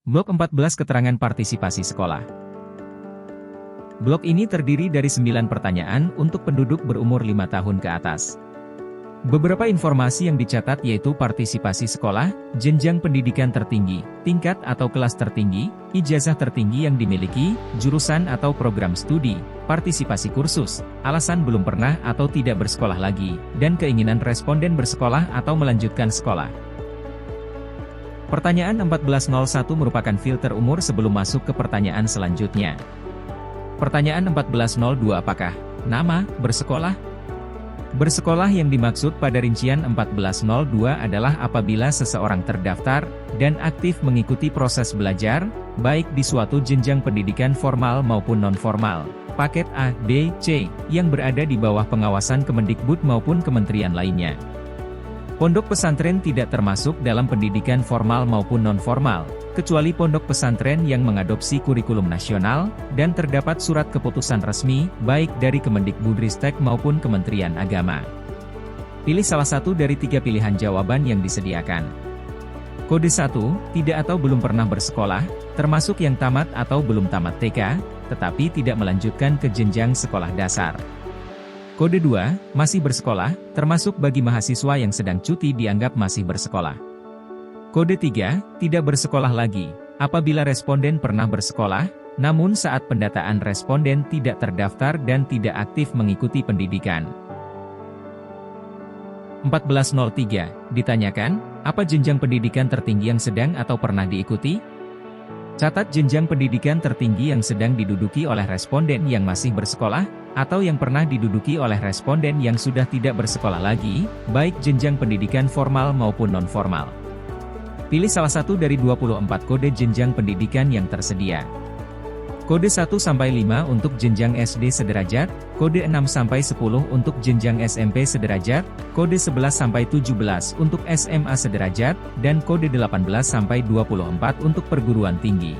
Blok 14 Keterangan Partisipasi Sekolah. Blok ini terdiri dari 9 pertanyaan untuk penduduk berumur 5 tahun ke atas. Beberapa informasi yang dicatat yaitu partisipasi sekolah, jenjang pendidikan tertinggi, tingkat atau kelas tertinggi, ijazah tertinggi yang dimiliki, jurusan atau program studi, partisipasi kursus, alasan belum pernah atau tidak bersekolah lagi, dan keinginan responden bersekolah atau melanjutkan sekolah. Pertanyaan 1401 merupakan filter umur sebelum masuk ke pertanyaan selanjutnya. Pertanyaan 1402 apakah nama bersekolah? Bersekolah yang dimaksud pada rincian 1402 adalah apabila seseorang terdaftar dan aktif mengikuti proses belajar, baik di suatu jenjang pendidikan formal maupun non-formal, paket A, B, C, yang berada di bawah pengawasan Kemendikbud maupun kementerian lainnya. Pondok pesantren tidak termasuk dalam pendidikan formal maupun non-formal, kecuali pondok pesantren yang mengadopsi kurikulum nasional, dan terdapat surat keputusan resmi, baik dari Kemendikbudristek maupun Kementerian Agama. Pilih salah satu dari 3 pilihan jawaban yang disediakan. Kode 1, tidak atau belum pernah bersekolah, termasuk yang tamat atau belum tamat TK, tetapi tidak melanjutkan ke jenjang sekolah dasar. Kode 2, masih bersekolah, termasuk bagi mahasiswa yang sedang cuti dianggap masih bersekolah. Kode 3, tidak bersekolah lagi, apabila responden pernah bersekolah, namun saat pendataan responden tidak terdaftar dan tidak aktif mengikuti pendidikan. 1403, ditanyakan, apa jenjang pendidikan tertinggi yang sedang atau pernah diikuti? Catat jenjang pendidikan tertinggi yang sedang diduduki oleh responden yang masih bersekolah, atau yang pernah diduduki oleh responden yang sudah tidak bersekolah lagi, baik jenjang pendidikan formal maupun non-formal. Pilih salah satu dari 24 kode jenjang pendidikan yang tersedia. Kode 1-5 untuk jenjang SD sederajat, kode 6-10 untuk jenjang SMP sederajat, kode 11-17 untuk SMA sederajat, dan kode 18-24 untuk perguruan tinggi.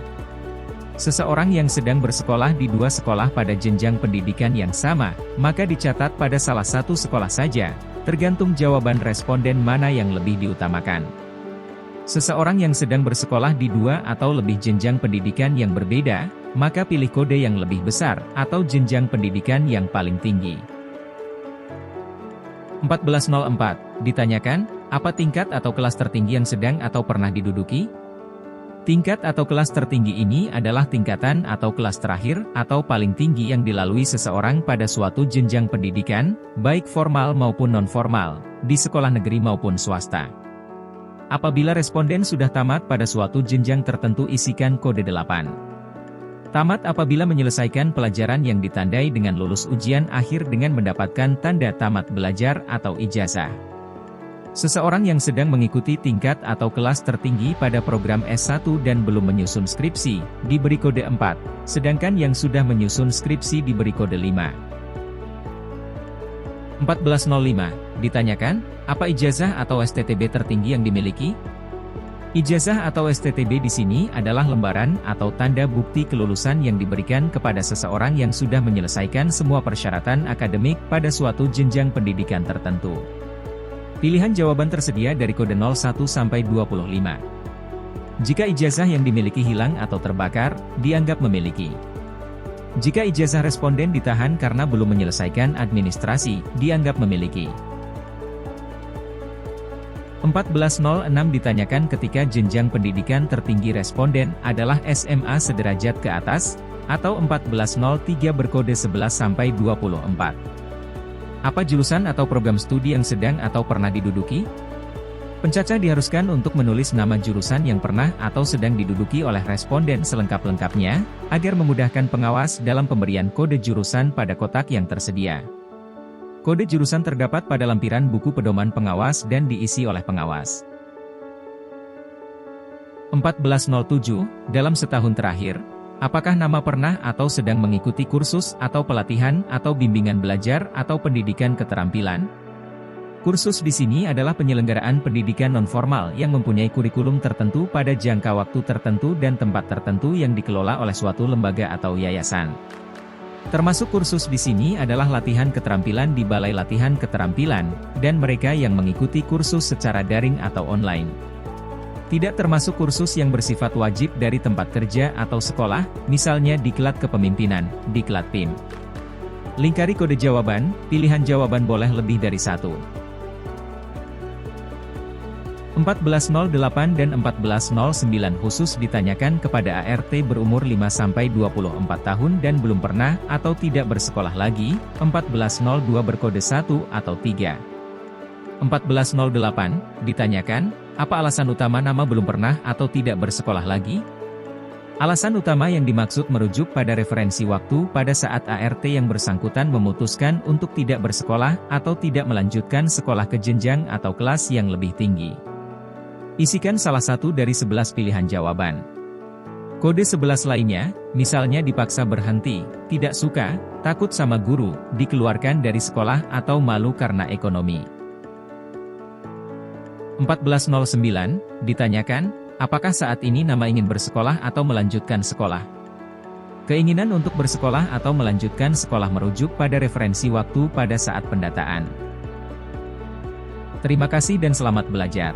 Seseorang yang sedang bersekolah di 2 sekolah pada jenjang pendidikan yang sama, maka dicatat pada salah satu sekolah saja, tergantung jawaban responden mana yang lebih diutamakan. Seseorang yang sedang bersekolah di 2 atau lebih jenjang pendidikan yang berbeda, maka pilih kode yang lebih besar, atau jenjang pendidikan yang paling tinggi. 1404, ditanyakan, apa tingkat atau kelas tertinggi yang sedang atau pernah diduduki? Tingkat atau kelas tertinggi ini adalah tingkatan atau kelas terakhir, atau paling tinggi yang dilalui seseorang pada suatu jenjang pendidikan, baik formal maupun non-formal, di sekolah negeri maupun swasta. Apabila responden sudah tamat pada suatu jenjang tertentu isikan kode 8. Tamat apabila menyelesaikan pelajaran yang ditandai dengan lulus ujian akhir dengan mendapatkan tanda tamat belajar atau ijazah. Seseorang yang sedang mengikuti tingkat atau kelas tertinggi pada program S1 dan belum menyusun skripsi, diberi kode 4, sedangkan yang sudah menyusun skripsi diberi kode 5. 1405, ditanyakan, apa ijazah atau STTB tertinggi yang dimiliki? Ijazah atau STTB di sini adalah lembaran atau tanda bukti kelulusan yang diberikan kepada seseorang yang sudah menyelesaikan semua persyaratan akademik pada suatu jenjang pendidikan tertentu. Pilihan jawaban tersedia dari kode 01-25. Jika ijazah yang dimiliki hilang atau terbakar, dianggap memiliki. Jika ijazah responden ditahan karena belum menyelesaikan administrasi, dianggap memiliki. 1406 ditanyakan ketika jenjang pendidikan tertinggi responden adalah SMA sederajat ke atas, atau 1403 berkode 11-24. Apa jurusan atau program studi yang sedang atau pernah diduduki? Pencacah diharuskan untuk menulis nama jurusan yang pernah atau sedang diduduki oleh responden selengkap-lengkapnya, agar memudahkan pengawas dalam pemberian kode jurusan pada kotak yang tersedia. Kode jurusan terdapat pada lampiran buku pedoman pengawas dan diisi oleh pengawas. 1407, dalam setahun terakhir, apakah nama pernah atau sedang mengikuti kursus atau pelatihan atau bimbingan belajar atau pendidikan keterampilan? Kursus di sini adalah penyelenggaraan pendidikan nonformal yang mempunyai kurikulum tertentu pada jangka waktu tertentu dan tempat tertentu yang dikelola oleh suatu lembaga atau yayasan. Termasuk kursus di sini adalah latihan keterampilan di Balai Latihan Keterampilan, dan mereka yang mengikuti kursus secara daring atau online. Tidak termasuk kursus yang bersifat wajib dari tempat kerja atau sekolah, misalnya diklat kepemimpinan, diklat PIM. Lingkari kode jawaban, pilihan jawaban boleh lebih dari satu. 1408 dan 1409 khusus ditanyakan kepada ART berumur 5-24 tahun dan belum pernah atau tidak bersekolah lagi, 1402 berkode 1 atau 3. 1408, ditanyakan, apa alasan utama nama belum pernah atau tidak bersekolah lagi? Alasan utama yang dimaksud merujuk pada referensi waktu pada saat ART yang bersangkutan memutuskan untuk tidak bersekolah atau tidak melanjutkan sekolah ke jenjang atau kelas yang lebih tinggi. Isikan salah satu dari 11 pilihan jawaban. Kode 11 lainnya, misalnya dipaksa berhenti, tidak suka, takut sama guru, dikeluarkan dari sekolah atau malu karena ekonomi. 1409, ditanyakan, apakah saat ini nama ingin bersekolah atau melanjutkan sekolah? Keinginan untuk bersekolah atau melanjutkan sekolah merujuk pada referensi waktu pada saat pendataan. Terima kasih dan selamat belajar.